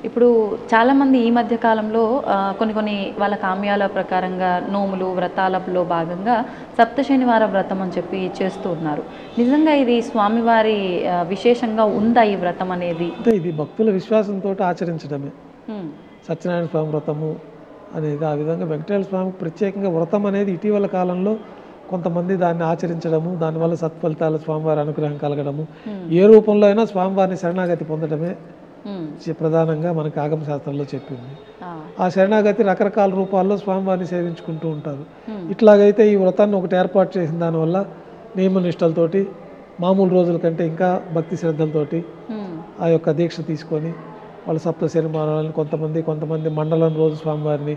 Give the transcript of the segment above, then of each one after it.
ఇప్పుడు చాలామంది ఈ మధ్య కాలంలో కొన్ని వాళ్ళ కామ్యాల ప్రకారంగా నోములు, వ్రతాలలో భాగంగా సప్త శనివార వ్రతం అని చెప్పి చేస్తూ ఉన్నారు. నిజంగా ఇది స్వామివారి విశేషంగా ఉందా ఈ వ్రతం అనేది? అంటే ఇది భక్తుల విశ్వాసంతోటి ఆచరించడమే. హ్మ్. సత్యనారాయణ స్వామి వ్రతము అనేది ఆ విధంగా వెంకటేశ్వర స్వామికి ప్రత్యేకంగా వ్రతం అనేది ఇటీవల కాలంలో కొంతమంది దాన్ని ఆచరించడము, దానివల్ల సత్ఫలితాలు స్వామివారి అనుగ్రహం కలగడము, ఏ రూపంలో అయినా స్వామివారిని శరణాగతి పొందడమే ప్రధానంగా మనకి ఆగమ శాస్త్రంలో చెప్పింది. ఆ శరణాగతి రకరకాల రూపాల్లో స్వామివారిని సేవించుకుంటూ ఉంటారు. ఇట్లాగైతే ఈ వ్రతాన్ని ఒకటి ఏర్పాటు చేసిన దానివల్ల నియమనిష్టలతోటి మామూలు రోజుల కంటే ఇంకా భక్తి శ్రద్ధలతోటి ఆ యొక్క దీక్ష తీసుకొని వాళ్ళు సప్త శనివారాలను కొంతమంది మండలం రోజు స్వామివారిని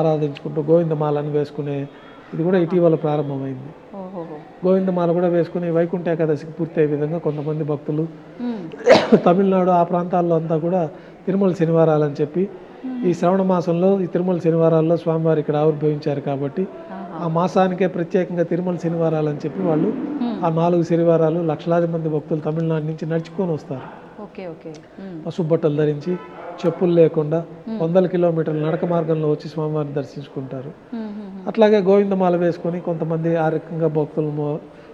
ఆరాధించుకుంటూ గోవిందమాలని వేసుకునే ఇది కూడా ఇటీవల ప్రారంభమైంది. గోవిందమాల కూడా వేసుకుని వైకుంఠ ఏకాదశికి పూర్తయ్యే విధంగా కొంతమంది భక్తులు తమిళనాడు ఆ ప్రాంతాల్లో అంతా కూడా తిరుమల శనివారాలు అని చెప్పి ఈ శ్రవణ మాసంలో ఈ తిరుమల శనివారాల్లో స్వామివారు ఇక్కడ ఆవిర్భవించారు కాబట్టి ఆ మాసానికే ప్రత్యేకంగా తిరుమల శనివారాలు అని చెప్పి వాళ్ళు ఆ 4 శనివారాలు లక్షలాది మంది భక్తులు తమిళనాడు నుంచి నడుచుకొని వస్తారు. పసుపు బట్టలు ధరించి చెప్పులు లేకుండా 100 కిలోమీటర్ల నడక మార్గంలో వచ్చి స్వామివారిని దర్శించుకుంటారు. అట్లాగే గోవిందమాల వేసుకొని కొంతమంది ఆ రకంగా భక్తులు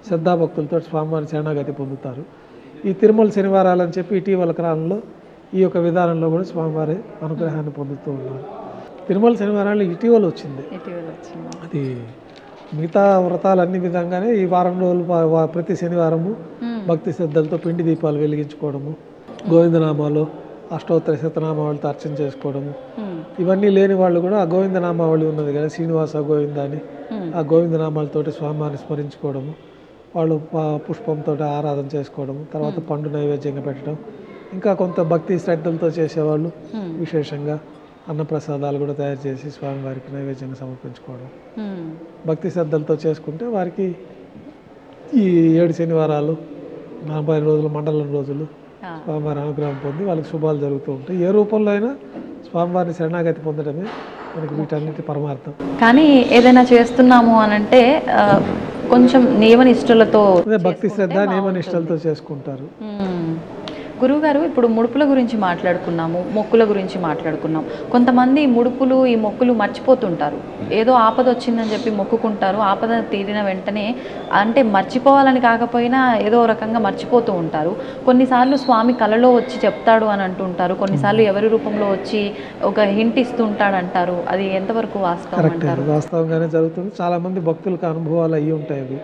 శ్రద్ధాభక్తులతో స్వామివారి శరణాగతి పొందుతారు. ఈ తిరుమల శనివారాలు అని చెప్పి ఇటీవల కాలంలో ఈ యొక్క విధానంలో కూడా స్వామివారి అనుగ్రహాన్ని పొందుతూ ఉన్నారు. తిరుమల శనివారాలు ఇటీవల వచ్చింది. అది మిగతా వ్రతాలు అన్ని విధంగానే ఈ వారం రోజులు ప్రతి శనివారము భక్తి శ్రద్ధలతో పిండి దీపాలు వెలిగించుకోవడము, గోవిందనామాలు అష్టోత్తర శతనామావళితో అర్చన చేసుకోవడము, ఇవన్నీ లేని వాళ్ళు కూడా ఆ గోవిందనామావళి ఉన్నది కదా శ్రీనివాస గోవింద అని ఆ గోవిందనామాలతోటి స్వామివారిని స్మరించుకోవడము, వాళ్ళు పుష్పంతో ఆరాధన చేసుకోవడము, తర్వాత పండు నైవేద్యంగా పెట్టడం, ఇంకా కొంత భక్తి శ్రద్ధలతో చేసేవాళ్ళు విశేషంగా అన్నప్రసాదాలు కూడా తయారు చేసి స్వామివారికి నైవేద్యంగా సమర్పించుకోవడం, భక్తి శ్రద్ధలతో చేసుకుంటే వారికి ఈ 7 శనివారాలు 40 రోజులు మండలం రోజులు స్వామివారి అనుగ్రహం పొంది వాళ్ళకి శుభాలు జరుగుతూ ఉంటాయి. ఏ రూపంలో అయినా స్వామివారిని శరణాగతి పొందడమే మనకి వీటన్నిటి పరమార్థం. కానీ ఏదైనా చేస్తున్నాము అని అంటే కొంచెం నియమనిష్టలతో భక్తి శ్రద్ధ నియమనిష్టలతో చేసుకుంటారు. గురువుగారు, ఇప్పుడు ముడుపుల గురించి మాట్లాడుకున్నాము, మొక్కుల గురించి మాట్లాడుకున్నాం. కొంతమంది ఈ మొక్కులు మర్చిపోతుంటారు. ఏదో ఆపద వచ్చిందని చెప్పి మొక్కుకుంటారు. ఆపద తీరిన వెంటనే అంటే మర్చిపోవాలని కాకపోయినా ఏదో రకంగా మర్చిపోతూ ఉంటారు. కొన్నిసార్లు స్వామి కలలో వచ్చి చెప్తాడు అని అంటుంటారు. కొన్నిసార్లు ఎవరి రూపంలో వచ్చి ఒక హింట్ ఇస్తుంటాడు అంటారు. అది ఎంతవరకు వాస్తవం అంటారు? వాస్తవంగానే జరుగుతుంది. చాలా మంది భక్తులకు అనుభవాలు అయ్యి ఉంటాయి. అవి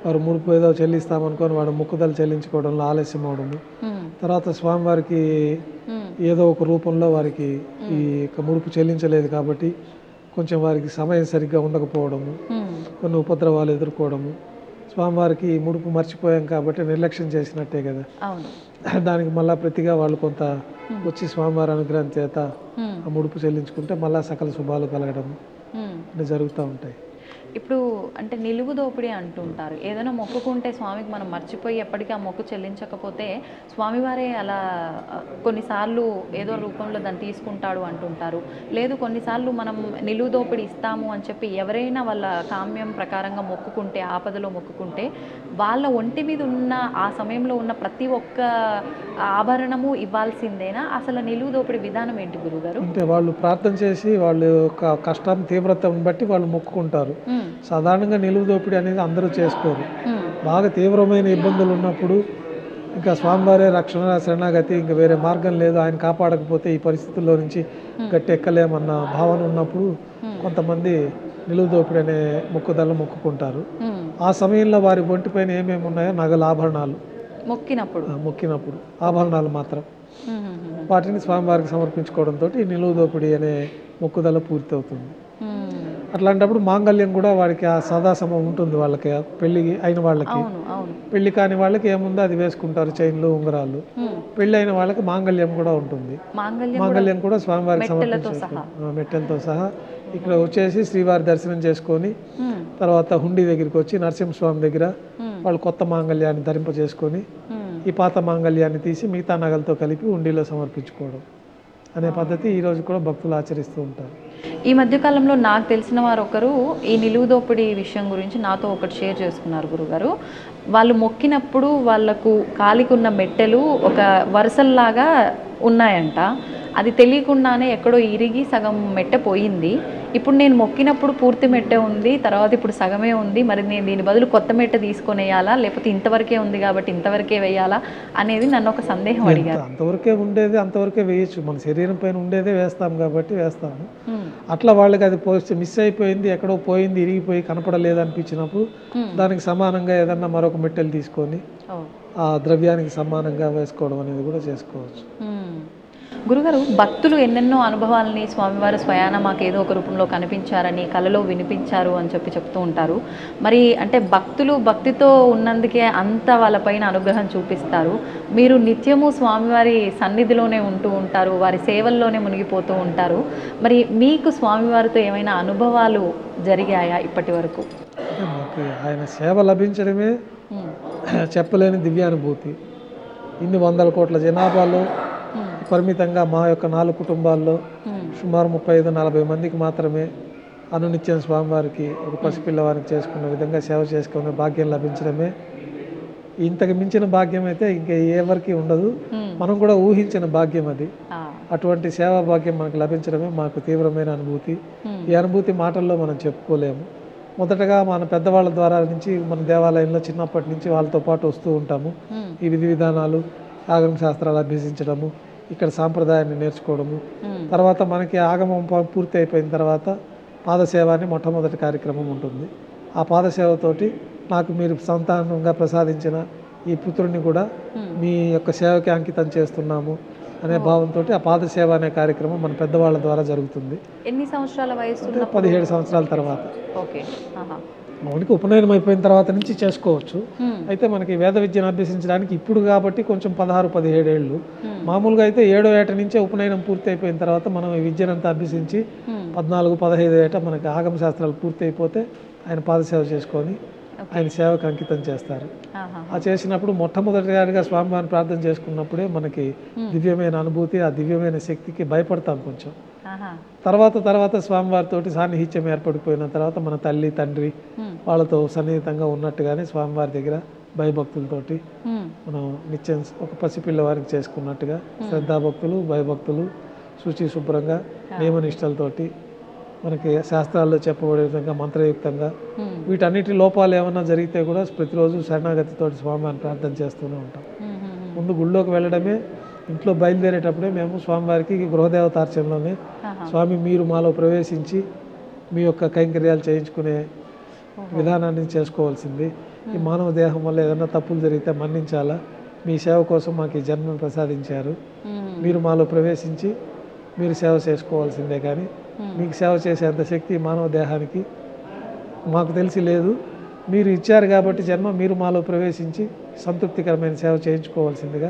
వారు ముడుపు ఏదో చెల్లిస్తామనుకొని వాడు మొక్కుదలు చెల్లించుకోవడంలో ఆలస్యం అవడము, తర్వాత స్వామివారికి ఏదో ఒక రూపంలో వారికి ఈ ముడుపు చెల్లించలేదు కాబట్టి కొంచెం వారికి సమయం సరిగ్గా ఉండకపోవడము, కొన్ని ఉపద్రవాలు ఎదుర్కోవడము, స్వామివారికి ముడుపు మర్చిపోయాం కాబట్టి నిర్లక్ష్యం చేసినట్టే కదా, దానికి మళ్ళా ప్రతిగా వాళ్ళు కొంత వచ్చి స్వామివారి అనుగ్రహం చేత ఆ ముడుపు చెల్లించుకుంటే మళ్ళా సకల శుభాలు కలగడము అన్నీ జరుగుతూ ఉంటాయి. ఇప్పుడు అంటే నిలువు దోపిడీ అంటుంటారు. ఏదైనా మొక్కుకుంటే స్వామికి మనం మర్చిపోయి ఎప్పటికీ ఆ మొక్కు చెల్లించకపోతే స్వామివారే అలా కొన్నిసార్లు ఏదో రూపంలో దాన్ని తీసుకుంటాడు అంటుంటారు. లేదు కొన్నిసార్లు మనం నిలువు దోపిడీ ఇస్తాము అని చెప్పి ఎవరైనా వాళ్ళ కామ్యం ప్రకారంగా మొక్కుకుంటే, ఆపదలో మొక్కుకుంటే వాళ్ళ ఒంటి మీద ఉన్న ఆ సమయంలో ఉన్న ప్రతి ఒక్క ఆభరణము ఇవ్వాల్సిందేనా? అసలు నిలువు దోపిడీ విధానం ఏంటి గురుగారు? అంటే వాళ్ళు ప్రార్థన చేసి వాళ్ళ యొక్క కష్టం తీవ్రతను బట్టి వాళ్ళు మొక్కుకుంటారు. సాధారణంగా నిలువు దోపిడీ అనేది అందరూ చేసుకోరు. బాగా తీవ్రమైన ఇబ్బందులు ఉన్నప్పుడు ఇంకా స్వామివారే రక్షణ శరణాగతి, ఇంకా వేరే మార్గం లేదు, ఆయన కాపాడకపోతే ఈ పరిస్థితుల్లో నుంచి గట్టి ఎక్కలేమన్న భావన ఉన్నప్పుడు కొంతమంది నిలువు దోపిడీ అనే మొక్కుకుంటారు. ఆ సమయంలో వారి ఒంటిపైన ఏమేమి ఉన్నాయో నగలు ఆభరణాలు మొక్కినప్పుడు ఆభరణాలు మాత్రం వాటిని స్వామివారికి సమర్పించుకోవడంతో ఈ నిలువు దోపిడీ అనే మొక్కుదల పూర్తి అవుతుంది. అట్లాంటప్పుడు మాంగళ్యం కూడా వాడికి ఆ సదాసమం ఉంటుంది. వాళ్ళకి పెళ్లి అయిన వాళ్ళకి, పెళ్లి కాని వాళ్ళకి ఏముందో అది వేసుకుంటారు, చైన్లు ఉంగరాలు. పెళ్లి అయిన వాళ్ళకి మాంగళ్యం కూడా ఉంటుంది. మాంగళ్యం కూడా స్వామివారికి సమర్పించుకుంటారు మెట్టెలతో సహా. ఇక్కడ వచ్చేసి శ్రీవారి దర్శనం చేసుకొని తర్వాత హుండీ దగ్గరికి వచ్చి నరసింహస్వామి దగ్గర వాళ్ళు కొత్త మాంగళ్యాన్ని ధరింపజేసుకొని ఈ పాత మాంగళ్యాన్ని తీసి మిగతా నగలతో కలిపి హుండీలో సమర్పించుకోవడం అనే పద్ధతి ఈరోజు కూడా భక్తులు ఆచరిస్తూ ఉంటారు. ఈ మధ్యకాలంలో నాకు తెలిసిన వారు ఒకరు ఈ నిలువు దోపిడీ విషయం గురించి నాతో ఒకటి షేర్ చేసుకున్నారు గురుగారు. వాళ్ళు మొక్కినప్పుడు వాళ్లకు కాలికి ఉన్న మెట్టెలు ఒక వరుసల్లాగా ఉన్నాయంట. అది తెలియకుండానే ఎక్కడో ఇరిగి సగం మెట్ట పోయింది. ఇప్పుడు నేను మొక్కినప్పుడు పూర్తి మెట్టే ఉంది, తర్వాత ఇప్పుడు సగమే ఉంది, మరి నేను దీని బదులు కొత్త మెట్ట తీసుకొని వేయాలా, లేకపోతే ఇంతవరకే ఉంది కాబట్టి ఇంతవరకే వేయాలా అనేది నన్ను ఒక సందేహం అడిగారు. అంతవరకే ఉండేది అంతవరకే వేయచ్చు, మన శరీరం పైన ఉండేదే వేస్తాం కాబట్టి వేస్తాము. ఉమ్, అట్లా వాళ్ళకి అది మిస్ అయిపోయింది, ఎక్కడో పోయింది, ఇరిగిపోయి కనపడలేదు అనిపించినప్పుడు దానికి సమానంగా ఏదన్నా మరొక మెట్టెలు తీసుకొని ఓ. ఆ ద్రవ్యానికి సమానంగా వేసుకోవడం అనేది కూడా చేసుకోవచ్చు. మ్మ్. గురుగారు, భక్తులు ఎన్నెన్నో అనుభవాలని స్వామివారు స్వయాన మాకు ఏదో ఒక రూపంలో కనిపించారని, కలలో వినిపించారు అని చెప్తూ ఉంటారు. మరి అంటే భక్తులు భక్తితో ఉన్నందుకే అంత వాళ్ళపైన అనుగ్రహం చూపిస్తారు. మీరు నిత్యము స్వామివారి సన్నిధిలోనే ఉంటూ ఉంటారు, వారి సేవల్లోనే మునిగిపోతూ ఉంటారు. మరి మీకు స్వామివారితో ఏమైనా అనుభవాలు జరిగాయా ఇప్పటి వరకు? అంటే మాకు ఆయన సేవ లభించడమే చెప్పలేని దివ్యానుభూతి. ఇన్ని వందల కోట్ల జనాభాలో పరిమితంగా మా యొక్క 4 కుటుంబాల్లో సుమారు 35-40 మందికి మాత్రమే అనునిత్యం స్వామివారికి ఒక పసిపిల్లవారికి చేసుకున్న విధంగా సేవ చేసుకునే భాగ్యం లభించడమే ఇంతకు మించిన భాగ్యం అయితే ఇంకా ఎవరికి ఉండదు. మనం కూడా ఊహించిన భాగ్యం అది. అటువంటి సేవా భాగ్యం మనకు లభించడమే మాకు తీవ్రమైన అనుభూతి. ఈ అనుభూతి మాటల్లో మనం చెప్పుకోలేము. మొదటగా మన పెద్దవాళ్ళ ద్వారా నుంచి మన దేవాలయంలో చిన్నప్పటి నుంచి వాళ్ళతో పాటు వస్తూ ఉంటాము. ఈ విధి విధానాలు, ఆగమ శాస్త్రాలు అభ్యసించడము, ఇక్కడ సాంప్రదాయాన్ని నేర్చుకోవడము, తర్వాత మనకి ఆగమం పూర్తి అయిపోయిన తర్వాత పాదసేవ అని మొట్టమొదటి కార్యక్రమం ఉంటుంది. ఆ పాదసేవతోటి నాకు మీరు సంతానంగా ప్రసాదించిన ఈ పుత్రుడిని కూడా మీ యొక్క సేవకి అంకితం చేస్తున్నాము అనే భావంతో ఆ పాదసేవ అనే కార్యక్రమం మన పెద్దవాళ్ళ ద్వారా జరుగుతుంది. ఎన్ని సంవత్సరాల వయసు? 17 సంవత్సరాల తర్వాత. ఓకే. మనకి ఉపనయనం అయిపోయిన తర్వాత నుంచి చేసుకోవచ్చు. అయితే మనకి వేద విద్యను అభ్యసించడానికి ఇప్పుడు కాబట్టి కొంచెం 16-17 ఏళ్ళు. మామూలుగా అయితే 7వ ఏట నుంచే ఉపనయనం పూర్తి అయిపోయిన తర్వాత మనం ఈ విద్యనంతా అభ్యసించి 14-15 ఏట మనకి ఆగమ శాస్త్రాలు పూర్తి అయిపోతే ఆయన పాదసేవ చేసుకొని ఆయన సేవకు అంకితం చేస్తారు. ఆ చేసినప్పుడు మొట్టమొదటిగా స్వామివారిని ప్రార్థన చేసుకున్నప్పుడే మనకి దివ్యమైన అనుభూతి, ఆ దివ్యమైన శక్తికి భయపడతాం కొంచెం. తర్వాత స్వామివారితోటి సాన్నిహిత్యం ఏర్పడిపోయిన తర్వాత మన తల్లి తండ్రి వాళ్ళతో సన్నిహితంగా ఉన్నట్టుగానే స్వామివారి దగ్గర భయభక్తులతోటి మనం నిత్యం ఒక పసిపిల్లవారికి చేసుకున్నట్టుగా శ్రద్ధాభక్తులు, భయభక్తులు, శుచి శుభ్రంగా నియమనిష్టలతోటి మనకి శాస్త్రాల్లో చెప్పబడే విధంగా మంత్రయుక్తంగా వీటన్నిటి లోపాలు ఏమైనా జరిగితే కూడా ప్రతిరోజు శరణాగతితో స్వామివారిని ప్రార్థన చేస్తూనే ఉంటాం. ముందు గుళ్ళోకి వెళ్ళడమే, ఇంట్లో బయలుదేరేటప్పుడే మేము స్వామివారికి గృహదేవతార్చనలోనే స్వామి మీరు మాలో ప్రవేశించి మీ యొక్క కైంకర్యాలు చేయించుకునే విధానాన్ని చేసుకోవాల్సింది. ఈ మానవ దేహం వల్ల ఏదైనా తప్పులు జరిగితే మన్నించాలా, మీ సేవ కోసం మాకు ఈ జన్మను ప్రసాదించారు, మీరు మాలో ప్రవేశించి మీరు సేవ చేసుకోవాల్సిందే, కానీ మీకు సేవ చేసేంత శక్తి మానవ దేహానికి మాకు తెలిసి లేదు, మీరు ఇచ్చారు కాబట్టి జన్మ, మీరు మాలో ప్రవేశించి సంతృప్తికరమైన సేవ చేయించుకోవాల్సిందిగా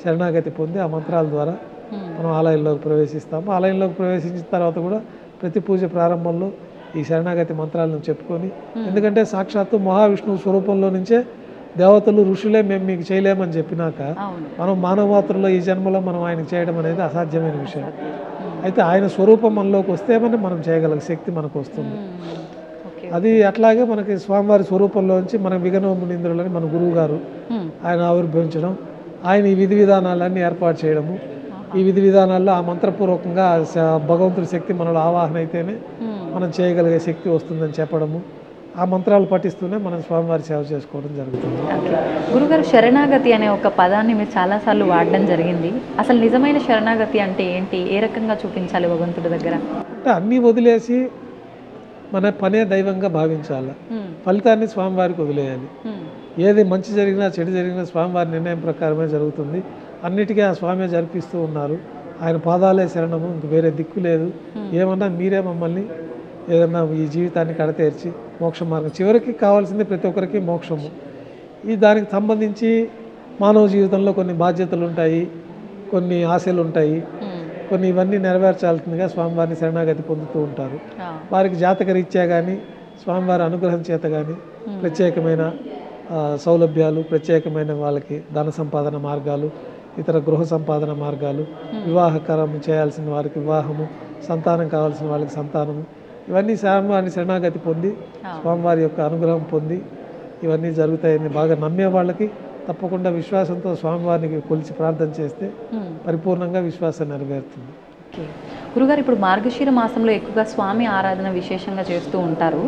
శరణాగతి పొంది ఆ మంత్రాల ద్వారా మనం ఆలయంలోకి ప్రవేశిస్తాము. ఆలయంలోకి ప్రవేశించిన తర్వాత కూడా ప్రతి పూజ ప్రారంభంలో ఈ శరణాగతి మంత్రాలను చెప్పుకొని, ఎందుకంటే సాక్షాత్తు మహావిష్ణువు స్వరూపంలో నుంచే దేవతలు ఋషులే మేము మీకు చేయలేమని చెప్పినాక మనం మానవమాత్రలో ఈ జన్మలో మనం ఆయనకు చేయడం అనేది అసాధ్యమైన విషయం. అయితే ఆయన స్వరూపం మనలోకి వస్తే మనం చేయగల శక్తి మనకు వస్తుంది. అది అట్లాగే మనకి స్వామివారి స్వరూపంలోంచి మన విఘ్నమునీంద్రులని మన గురువు గారు ఆయన ఆవిర్భవించడం, ఆయన ఈ విధి విధానాలన్నీ ఏర్పాటు చేయడము, ఈ విధి విధానాల్లో ఆ మంత్రపూర్వకంగా భగవంతుడి శక్తి మనలో ఆవాహన అయితేనే మనం చేయగలిగే శక్తి వస్తుందని చెప్పడము, ఆ మంత్రాలు పఠిస్తూనే మనం స్వామివారి సేవ చేసుకోవడం జరుగుతుంది. గురుగారు, శరణాగతి అనే ఒక పదాన్ని మీరు చాలాసార్లు వాడడం జరిగింది. అసలు నిజమైన శరణాగతి అంటే ఏంటి? ఏ రకంగా చూపించాలి భగవంతుడి దగ్గర? అంటే అన్నీ వదిలేసి మన పనే దైవంగా భావించాలి, ఫలితాన్ని స్వామివారికి వదిలేయాలి. ఏది మంచి జరిగినా చెడు జరిగినా స్వామివారి నిర్ణయం ప్రకారమే జరుగుతుంది. అన్నిటికీ ఆ స్వామి జరిపిస్తూ ఉన్నారు. ఆయన పాదాలే శరణము, ఇంక వేరే దిక్కు లేదు. ఏమన్నా మీరే మమ్మల్ని ఏదన్నా ఈ జీవితాన్ని కడతేర్చి మోక్ష మార్గం, చివరికి కావాల్సింది ప్రతి ఒక్కరికి మోక్షము. ఈ దానికి సంబంధించి మానవ జీవితంలో కొన్ని బాధ్యతలు ఉంటాయి, కొన్ని ఆశలు ఉంటాయి, కొన్ని ఇవన్నీ నెరవేర్చాల్సిందిగా స్వామివారిని శరణాగతి పొందుతూ ఉంటారు. వారికి జాతకరీత్యా కానీ స్వామివారి అనుగ్రహం చేత కానీ ప్రత్యేకమైన సౌలభ్యాలు, ప్రత్యేకమైన వాళ్ళకి ధన సంపాదన మార్గాలు, ఇతర గృహ సంపాదన మార్గాలు, వివాహకరం చేయాల్సిన వారికి వివాహము, సంతానం కావాల్సిన వాళ్ళకి సంతానము, ఇవన్నీ స్వామివారిని శరణాగతి పొంది స్వామివారి యొక్క అనుగ్రహం పొంది ఇవన్నీ జరుగుతాయని బాగా నమ్మే వాళ్ళకి తప్పకుండా విశ్వాసంతో స్వామివారిని కొలిచి ప్రార్థన చేస్తే పరిపూర్ణంగా విశ్వాసం నెరవేరుతుంది. ఓకే గురుగారు, ఇప్పుడు మార్గశిర మాసంలో ఎక్కువగా స్వామి ఆరాధన విశేషంగా చేస్తూ ఉంటారు.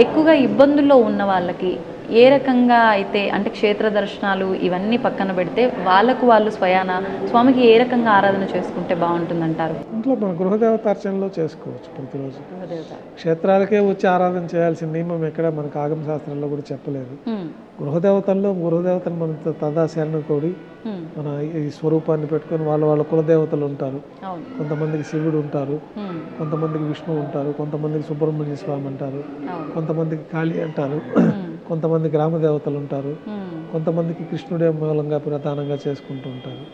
ఎక్కువగా ఇబ్బందుల్లో ఉన్న వాళ్ళకి ఏ రకంగా అయితే అంటే క్షేత్ర దర్శనాలు ఇవన్నీ పక్కన పెడితే వాళ్ళు స్వయాన స్వామికి ఏ రకంగా ఆరాధన చేసుకుంటే బాగుంటుందంటారు? ఇంట్లో మన గృహదేవతార్చనలో చేసుకోవచ్చు. ప్రతిరోజు క్షేత్రాలకే వచ్చి ఆరాధన చేయాల్సిన నియమం ఎక్కడ మనకు ఆగమ శాస్త్రంలో కూడా చెప్పలేదు. గృహదేవతను మనం తదాశరణ కోడి మన ఈ స్వరూపాన్ని పెట్టుకొని వాళ్ళ కులదేవతలు ఉంటారు. కొంతమందికి శివుడు ఉంటారు, కొంతమందికి విష్ణు ఉంటారు, కొంతమందికి సుబ్రహ్మణ్య స్వామి అంటారు, కొంతమందికి కాళీ అంటారు, కొంతమంది గ్రామ దేవతలు ఉంటారు, కొంతమందికి కృష్ణుడే మూలంగా ప్రధానంగా చేసుకుంటూ ఉంటారు.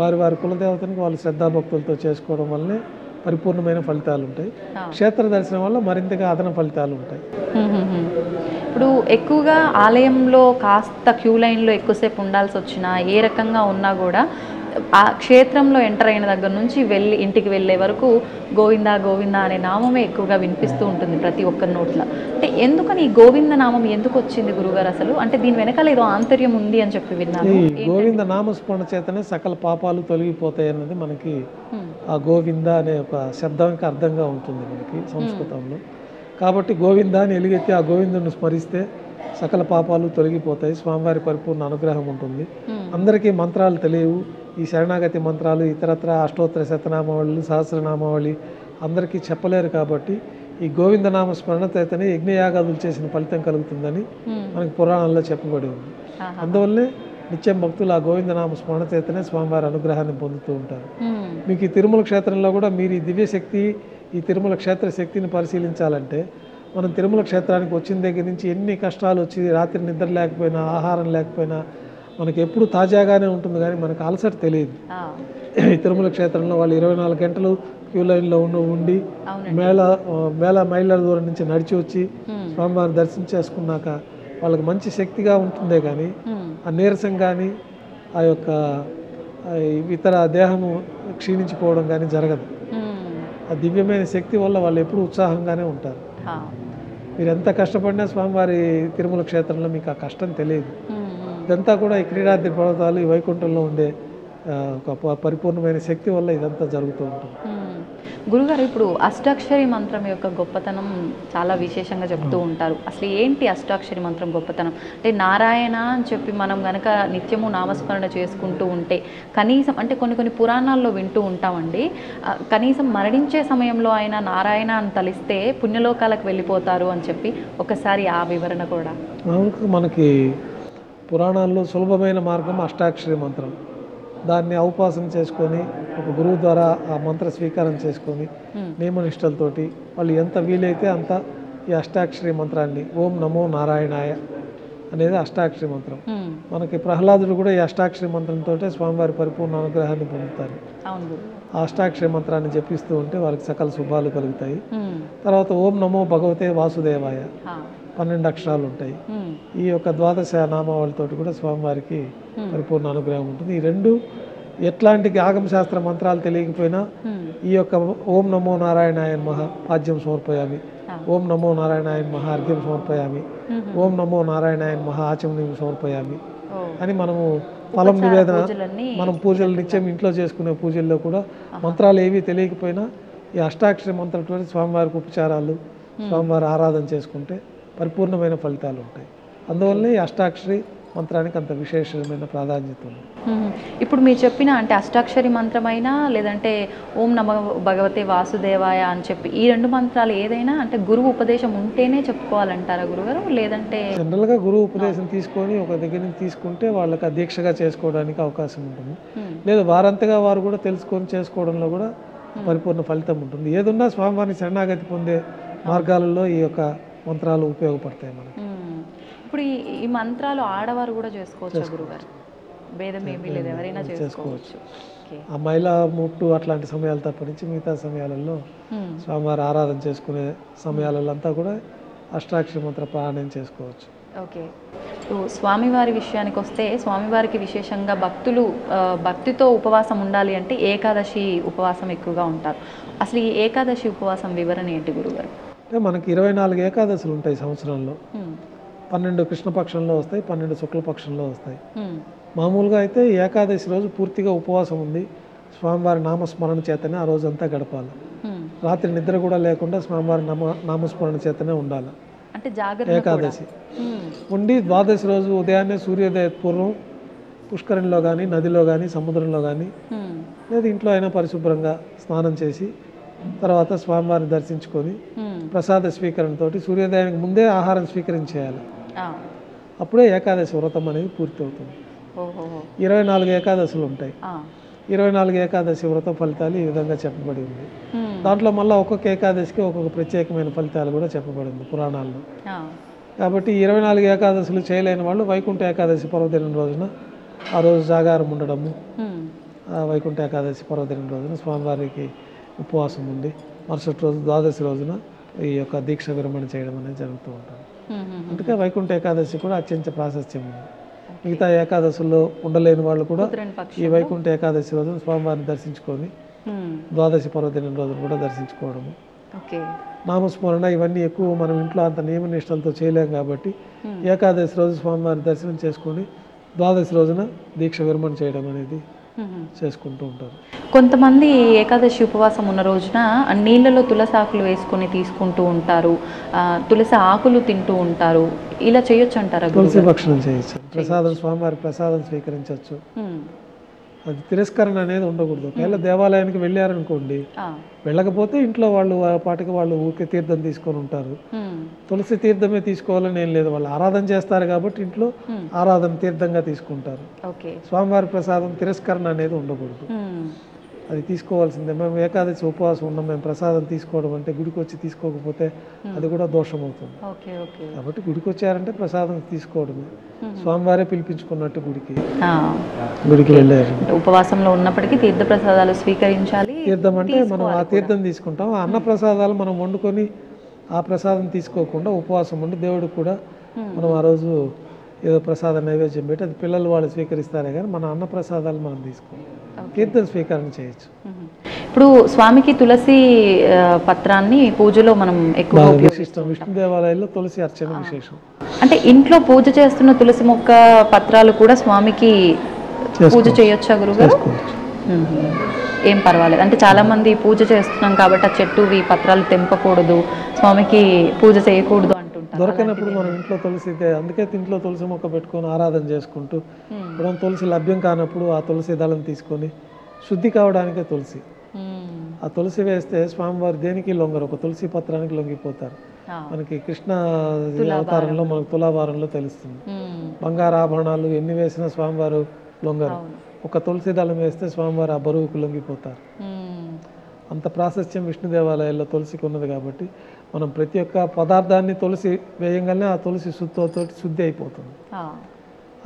వారి కులదేవతనికి వాళ్ళు శ్రద్ధాభక్తులతో చేసుకోవడం వల్లనే పరిపూర్ణమైన ఫలితాలు ఉంటాయి. క్షేత్ర దర్శనం వల్ల మరింతగా అదన ఫలితాలు ఉంటాయి. ఇప్పుడు ఎక్కువగా ఆలయంలో కాస్త క్యూ లైన్లో ఎక్కువసేపు ఉండాల్సి వచ్చినా ఏ రకంగా ఉన్నా కూడా ఆ క్షేత్రంలో ఎంటర్ అయిన దగ్గర నుంచి ఇంటికి వెళ్ళే వరకు గోవిందా గోవిందా అనే నామమే ఎక్కువగా వినిపిస్తూ ఉంటుంది ప్రతి ఒక్కరి నోట్ల. అంటే ఎందుకని ఈ గోవింద నామం ఎందుకు వచ్చింది గురుగారు అసలు? అంటే దీని వెనకాల ఏదో ఆంతర్యం ఉంది అని చెప్పి విన్నాను. ఈ గోవింద నామస్మరణ చేతనే సకల పాపాలు తొలగిపోతాయి అన్నది మనకి ఆ గోవింద అనే ఒక శబ్దానికి అర్థంగా ఉంటుంది మనకి సంస్కృతంలో. కాబట్టి గోవిందాన్ని ఎలుగెత్తి ఆ గోవిందుని స్మరిస్తే సకల పాపాలు తొలగిపోతాయి, స్వామివారి పరిపూర్ణ అనుగ్రహం ఉంటుంది. అందరికీ మంత్రాలు తెలియవు. ఈ శరణాగతి మంత్రాలు ఇతరత్ర అష్టోత్తర శతనామావళి సహస్రనామావళి అందరికీ చెప్పలేరు. కాబట్టి ఈ గోవిందనామ స్మరణ చేతనే యజ్ఞయాగాదులు చేసిన ఫలితం కలుగుతుందని మనకి పురాణాల్లో చెప్పబడి ఉంది. అందువల్లే నిత్యం భక్తులు ఆ గోవిందనామ స్మరణ చేతనే స్వామివారి అనుగ్రహాన్ని పొందుతూ ఉంటారు. మీకు ఈ తిరుమల క్షేత్రంలో కూడా మీరు ఈ దివ్యశక్తి, ఈ తిరుమల క్షేత్ర శక్తిని పరిశీలించాలంటే మనం తిరుమల క్షేత్రానికి వచ్చిన దగ్గర నుంచి ఎన్ని కష్టాలు వచ్చి రాత్రి నిద్ర లేకపోయినా ఆహారం లేకపోయినా మనకి ఎప్పుడు తాజాగానే ఉంటుంది, కానీ మనకు అలసట తెలియదు. ఈ తిరుమల క్షేత్రంలో వాళ్ళు 24 గంటలు క్యూ లైన్లో ఉండి వేల మైళ్ళ దూరం నుంచి నడిచి వచ్చి స్వామివారిని దర్శనం చేసుకున్నాక వాళ్ళకి మంచి శక్తిగా ఉంటుందే కానీ ఆ నీరసం కానీ ఆ యొక్క ఇతర దేహము క్షీణించిపోవడం కానీ జరగదు. ఆ దివ్యమైన శక్తి వల్ల వాళ్ళు ఎప్పుడు ఉత్సాహంగానే ఉంటారు. మీరు ఎంత కష్టపడినా స్వామివారి తిరుమల క్షేత్రంలో మీకు ఆ కష్టం తెలియదు. ఇదంతా కూడా ఈ క్రీడాద్రి పర్వతాలు ఈ వైకుంఠంలో ఉండే ఒక పరిపూర్ణమైన శక్తి వల్ల ఇదంతా జరుగుతూ ఉంటుంది. గురుగారు, ఇప్పుడు అష్టాక్షరి మంత్రం యొక్క గొప్పతనం చాలా విశేషంగా చెప్తూ ఉంటారు. అసలు ఏంటి అష్టాక్షరి మంత్రం గొప్పతనం? అంటే నారాయణ అని చెప్పి మనం కనుక నిత్యము నామస్మరణ చేసుకుంటూ ఉంటే కనీసం అంటే కొన్ని పురాణాల్లో వింటూ ఉంటామండి, కనీసం మరణించే సమయంలో అయినా నారాయణ అని తలిస్తే పుణ్యలోకాలకు వెళ్ళిపోతారు అని చెప్పి ఒకసారి ఆ వివరణ కూడా. మనకి పురాణాల్లో సులభమైన మార్గం అష్టాక్షరి మంత్రం. దాన్ని ఔపాసన చేసుకొని ఒక గురువు ద్వారా ఆ మంత్ర స్వీకారం చేసుకొని నియమనిష్టలతోటి వాళ్ళు ఎంత వీలైతే అంత ఈ అష్టాక్షరి మంత్రాన్ని ఓం నమో నారాయణాయ అనేది అష్టాక్షరి మంత్రం. మనకి ప్రహ్లాదుడు కూడా ఈ అష్టాక్షరి మంత్రంతో స్వామివారి పరిపూర్ణ అనుగ్రహాన్ని పొందుతారు. ఆ అష్టాక్షరి మంత్రాన్ని జపిస్తూ ఉంటే వారికి సకల శుభాలు కలుగుతాయి. తర్వాత ఓం నమో భగవతే వాసుదేవాయ 12 అక్షరాలు ఉంటాయి. ఈ యొక్క ద్వాదశ నామావళితోటి కూడా స్వామివారికి పరిపూర్ణ అనుగ్రహం ఉంటుంది. ఈ రెండు ఎట్లాంటి ఆగమ శాస్త్ర మంత్రాలు తెలియకపోయినా ఈ యొక్క ఓం నమో నారాయణాయ నమః పాద్యం సమర్పయామి, ఓం నమో నారాయణాయ నమః అర్ఘ్యం సమర్పయామి, ఓం నమో నారాయణాయ నమః ఆచమనీయం సమర్పయామి అని మనము ఫలం నివేదన మనం పూజలు నిత్యం ఇంట్లో చేసుకునే పూజల్లో కూడా మంత్రాలు ఏవి తెలియకపోయినా ఈ అష్టాక్షరి మంత్రం స్వామివారికి ఉపచారాలు స్వామివారి ఆరాధన చేసుకుంటే పరిపూర్ణమైన ఫలితాలు ఉంటాయి. అందువల్లనే ఈ అష్టాక్షరి మంత్రానికి అంత విశేషమైన ప్రాధాన్యత ఉంది. ఇప్పుడు మీరు చెప్పిన అంటే అష్టాక్షరి మంత్రమైనా లేదంటే ఓం నమో భగవతే వాసుదేవాయ అని చెప్పి ఈ 2 మంత్రాలు ఏదైనా అంటే గురువు ఉపదేశం ఉంటేనే చెప్పుకోవాలంటారా గురుగారు? లేదంటే జనరల్గా గురువు ఉపదేశం తీసుకొని ఒక దగ్గర నుంచి తీసుకుంటే వాళ్ళకి దీక్షగా చేసుకోవడానికి అవకాశం ఉంటుంది. లేదా వారంతగా వారు కూడా తెలుసుకొని చేసుకోవడంలో కూడా పరిపూర్ణ ఫలితం ఉంటుంది. ఏదున్నా స్వామివారిని శరణాగతి పొందే మార్గాలలో ఈ యొక్క మంత్రాలు ఉపయోగపడతాయి మనకి. ఇప్పుడు ఈ మంత్రాలు ఆడవారు కూడా చేసుకోవచ్చు గురుగారు? భేదం ఏమీ లేదు, ఎవరైనా చేసుకోవచ్చు. ఆ మహిళా ముట్టు అట్లాంటి సమయాలు తప్పనించి మిగతా సమయాలలో స్వామివారి ఆరాధన చేసుకునే సమయాలలో అంతా కూడా అష్టాక్షరి మంత్ర పారాయణం చేసుకోవచ్చు. ఓకే. స్వామివారి విషయానికి వస్తే స్వామివారికి విశేషంగా భక్తితో ఉపవాసం ఉండాలి అంటే ఏకాదశి ఉపవాసం ఎక్కువగా ఉంటారు. అసలు ఈ ఏకాదశి ఉపవాసం వివరణ ఏంటి గురుగారు? మనకి 24 ఏకాదశులు ఉంటాయి సంవత్సరంలో. 12 కృష్ణపక్షంలో వస్తాయి, 12 శుక్లపక్షంలో వస్తాయి. హ్మ్. మామూలుగా అయితే ఏకాదశి రోజు పూర్తిగా ఉపవాసం ఉంది స్వామివారి నామస్మరణ చేతనే ఆ రోజంతా గడపాలి. హ్మ్. రాత్రి నిద్ర కూడా లేకుండా స్వామివారి నామస్మరణ చేతనే ఉండాలి అంటే జాగ్రత్త ఏకాదశి. ఉండి ద్వాదశి రోజు ఉదయాన్నే సూర్యోదయ పూర్వం పుష్కరంలో కానీ, నదిలో కానీ, సముద్రంలో కానీ, లేదా ఇంట్లో అయినా పరిశుభ్రంగా స్నానం చేసి తర్వాత స్వామివారిని దర్శించుకొని ప్రసాద స్వీకరణతో సూర్యోదయానికి ముందే ఆహారం స్వీకరించేయాలి. అప్పుడే ఏకాదశి వ్రతం అనేది పూర్తి అవుతుంది. 24 ఏకాదశులు ఉంటాయి. 24 ఏకాదశి వ్రత ఫలితాలు ఈ విధంగా చెప్పబడి ఉంది. దాంట్లో మళ్ళీ ఒక్కొక్క ఏకాదశికి ఒక్కొక్క ప్రత్యేకమైన ఫలితాలు కూడా చెప్పబడింది పురాణాల్లో. కాబట్టి 24 ఏకాదశులు చేయలేని వాళ్ళు వైకుంఠ ఏకాదశి పర్వదినం రోజున ఆ రోజు జాగారం ఉండడము, ఆ వైకుంఠ ఏకాదశి పర్వదినం రోజున స్వామివారికి ఉపవాసం ఉండి మరుసటి రోజు ద్వాదశి రోజున ఈ యొక్క దీక్ష విరమణ చేయడం అనేది జరుగుతూ ఉంటుంది. అందుకే వైకుంఠ ఏకాదశి కూడా అత్యంత ప్రాశస్త్యం ఉంది. మిగతా ఏకాదశుల్లో ఉండలేని వాళ్ళు కూడా ఈ వైకుంఠ ఏకాదశి రోజున స్వామివారిని దర్శించుకొని ద్వాదశి పర్వదినం రోజున కూడా దర్శించుకోవడము, నామస్మరణ ఇవన్నీ ఎక్కువ మనం ఇంట్లో అంత నియమ నిష్టలతో చేయలేం కాబట్టి ఏకాదశి రోజు స్వామివారి దర్శనం చేసుకొని ద్వాదశి రోజున దీక్ష విరమణ చేయడం అనేది చేసుకుంటూ ఉంటారు. కొంతమంది ఏకాదశి ఉపవాసం ఉన్న రోజున నీళ్ళలో తులసి ఆకులు వేసుకొని తీసుకుంటూ ఉంటారు, తులసి ఆకులు తింటూ ఉంటారు. ఇలా చేయొచ్చు అంటారా? తులసి భక్షణం చేయొచ్చు, ప్రసాదం స్వామివారి ప్రసాదం స్వీకరించవచ్చు. అది తిరస్కరణ అనేది ఉండకూడదు. ఒకవేళ దేవాలయానికి వెళ్ళారనుకోండి, వెళ్ళకపోతే ఇంట్లో వాళ్ళు పాటికి వాళ్ళు ఊరికే తీర్థం తీసుకొని ఉంటారు. తులసి తీర్థమే తీసుకోవాలని ఏం లేదు, వాళ్ళు ఆరాధన చేస్తారు కాబట్టి ఇంట్లో ఆరాధన తీర్థంగా తీసుకుంటారు. స్వామివారి ప్రసాదం తిరస్కరణ అనేది ఉండకూడదు, అది తీసుకోవాల్సిందే. మేము ఏకాదశి ఉపవాసం ఉన్నాం, మేము ప్రసాదం తీసుకోవడం అంటే గుడికి వచ్చి తీసుకోకపోతే అది కూడా దోషం అవుతుంది. కాబట్టి గుడికి వచ్చారంటే ప్రసాదం తీసుకోవడమే, స్వామివారే పిలిపించుకున్నట్టు గుడికి వెళ్ళారు. ఉపవాసంలో ఉన్నప్పటికీ తీర్థ ప్రసాదాలు స్వీకరించాలి. తీర్థం అంటే మనం ఆ తీర్థం తీసుకుంటాం, ఆ అన్న ప్రసాదాలు మనం వండుకొని ఆ ప్రసాదం తీసుకోకుండా ఉపవాసం ఉండి దేవుడికి కూడా మనం ఆ రోజు ఏదో ప్రసాద నైవేద్యం పెట్టి అది పిల్లలు వాళ్ళు స్వీకరిస్తారే కానీ మన అన్న ప్రసాదాలు మనం తీసుకోవాలి, తీర్థం స్వీకరణ చేయొచ్చు. ఇప్పుడు స్వామికి తులసి పత్రాన్ని పూజలో మనం ఎక్కువ విశిష్టం. విష్ణు దేవాలయాల్లో తులసి అర్చన విశేషం. అంటే ఇంట్లో పూజ చేస్తున్న తులసి మొక్క పత్రాలు కూడా స్వామికి పూజ చేయొచ్చా గురుగారు? ఏం పర్వాలేదు. అంటే చాలా మంది పూజ చేస్తున్నాం కాబట్టి ఆ చెట్టువి పత్రాలు తెంపకూడదు, స్వామికి పూజ చేయకూడదు అంటుంటారు. దొరకనప్పుడు మనం ఇంట్లో తులసి, అందుకే ఇంట్లో తులసి మొక్క పెట్టుకొని ఆరాధన చేసుకుంటూ మనం తులసి లభ్యం కానప్పుడు ఆ తులసి దళం తీసుకొని శుద్ధి కావడానికే తులసి. ఆ తులసి వేస్తే స్వామివారు దేనికి లొంగరు, ఒక తులసి పత్రానికి లొంగిపోతారు. మనకి కృష్ణ అవతారంలో మనకు తులాభారంలో తెలుస్తుంది. బంగారు ఆభరణాలు ఎన్ని వేసినా స్వామివారు లొంగరు, ఒక తులసి దళం వేస్తే స్వామివారు ఆ బరువుకు లొంగిపోతారు. అంత ప్రాశస్త్యం విష్ణు దేవాలయాల్లో తులసికి ఉన్నది కాబట్టి మనం ప్రతి ఒక్క పదార్థాన్ని తులసి వేయంగానే ఆ తులసి శుద్ధితోటి శుద్ధి అయిపోతుంది,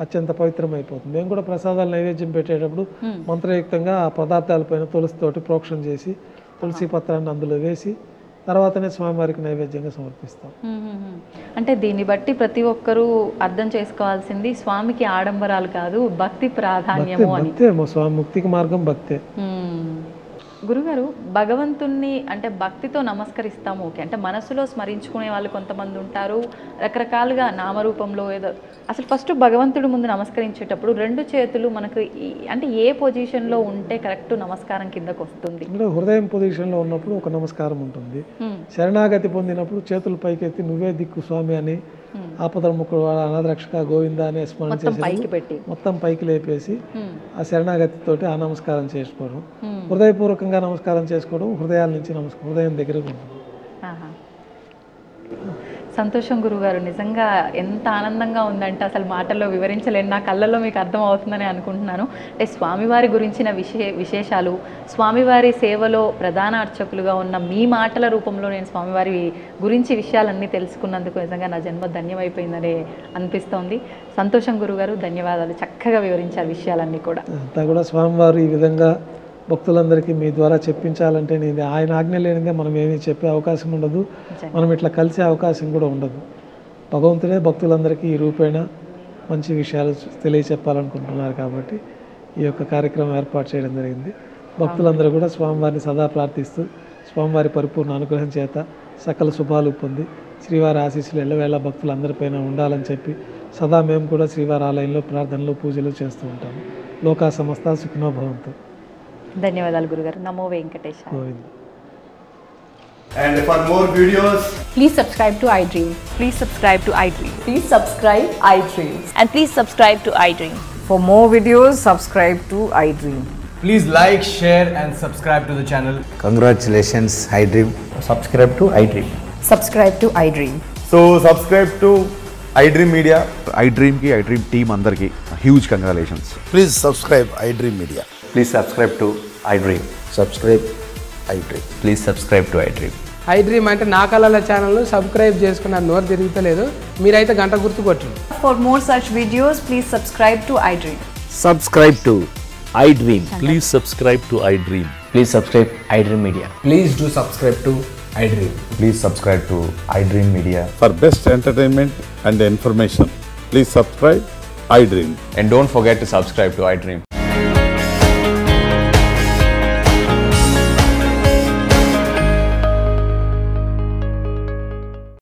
అత్యంత పవిత్రం అయిపోతుంది. మేము కూడా ప్రసాదాలు నైవేద్యం పెట్టేటప్పుడు మంత్రయుక్తంగా ఆ పదార్థాలపైన తులసితోటి ప్రోక్షణ చేసి తులసి పత్రాన్ని అందులో వేసి తర్వాతనే స్వామివారికి నైవేద్యంగా సమర్పిస్తాం. అంటే దీన్ని బట్టి ప్రతి ఒక్కరూ అర్థం చేసుకోవాల్సింది స్వామికి ఆడంబరాలు కాదు, భక్తి ప్రాధాన్యము అని. స్వామి ముక్తికి మార్గం భక్తే. గురుగారు, భగవంతుణ్ణి అంటే భక్తితో నమస్కరిస్తాము, ఓకే, అంటే మనసులో స్మరించుకునే వాళ్ళు కొంతమంది ఉంటారు, రకరకాలుగా నామరూపంలో ఏదో. అసలు ఫస్ట్ భగవంతుడి ముందు నమస్కరించేటప్పుడు రెండు చేతులు మనకు అంటే ఏ పొజిషన్లో ఉంటే కరెక్ట్ నమస్కారం కిందకు వస్తుంది? అంటే హృదయం పొజిషన్లో ఉన్నప్పుడు ఒక నమస్కారం ఉంటుంది, శరణాగతి పొందినప్పుడు చేతులు పైకెత్తి నువ్వే దిక్కు స్వామి అని ఆపదల ముక్కుడు అనాథరక్షక గోవింద అనే స్మరణ చేసి మొత్తం పైకి లేపేసి ఆ శరణాగతితోటి ఆ నమస్కారం చేసుకోవడం, హృదయపూర్వకంగా నమస్కారం చేసుకోవడం, హృదయాల నుంచి హృదయం దగ్గర ఉంటుంది. సంతోషం గురుగారు, నిజంగా ఎంత ఆనందంగా ఉందంటే అసలు మాటల్లో వివరించలేను, నా కళ్ళల్లో మీకు అర్థం అవుతుందని అనుకుంటున్నాను. అంటే స్వామివారి గురించిన విశేషాలు, స్వామివారి సేవలో ప్రధాన అర్చకులుగా ఉన్న మీ మాటల రూపంలో నేను స్వామివారి గురించి విషయాలన్నీ తెలుసుకున్నందుకు నిజంగా నా జన్మ ధన్యమైపోయిందని అనిపిస్తోంది. సంతోషం గురుగారు, ధన్యవాదాలు. చక్కగా వివరించారు విషయాలన్నీ కూడా. అంతా కూడా స్వామివారు ఈ విధంగా భక్తులందరికీ మీ ద్వారా చెప్పించాలంటే నేను ఆయన ఆజ్ఞ లేనిదే మనం ఏమీ చెప్పే అవకాశం ఉండదు, మనం ఇట్లా కలిసే అవకాశం కూడా ఉండదు. భగవంతుడే భక్తులందరికీ ఈ రూపేణ మంచి విషయాలు తెలియచెప్పాలనుకుంటున్నారు కాబట్టి ఈ యొక్క కార్యక్రమం ఏర్పాటు చేయడం జరిగింది. భక్తులందరూ కూడా స్వామివారిని సదా ప్రార్థిస్తూ స్వామివారి పరిపూర్ణ అనుగ్రహం చేత సకల శుభాలు పొంది శ్రీవారి ఆశీస్సులు ఎల్లవేళ భక్తులందరిపైన ఉండాలని చెప్పి సదా మేము కూడా శ్రీవారి ఆలయంలో ప్రార్థనలు పూజలు చేస్తూ ఉంటాము. లోకా సమస్త సుఖినో భవంతు. ధన్యవాదాలు గురుగారు. నమో Venkatesha. Govinda. And for more videos, Please subscribe to iDream. Please subscribe to iDream. Please subscribe iDream. And please subscribe to iDream. For more videos, subscribe to iDream. Please like, share and subscribe to the channel. Congratulations, iDream. subscribe to iDream. Subscribe to iDream. So subscribe to iDream Media. iDream ki iDream team andarki huge congratulations. Please subscribe iDream Media. Please subscribe to iDream. Subscribe iDream. Please subscribe to iDream. iDream అంటే నా కళల ఛానల్ను subscribe చేసుకున్న నోరు తిరుగుతలేదు, మీరైతే గంట గుర్తు కొట్టండి. For more such videos, please subscribe to iDream. Subscribe to iDream. Please subscribe to iDream. Please subscribe iDream Media. Please do subscribe to iDream. Please subscribe to iDream Media. For best entertainment and information, please subscribe iDream. And don't forget to subscribe to iDream.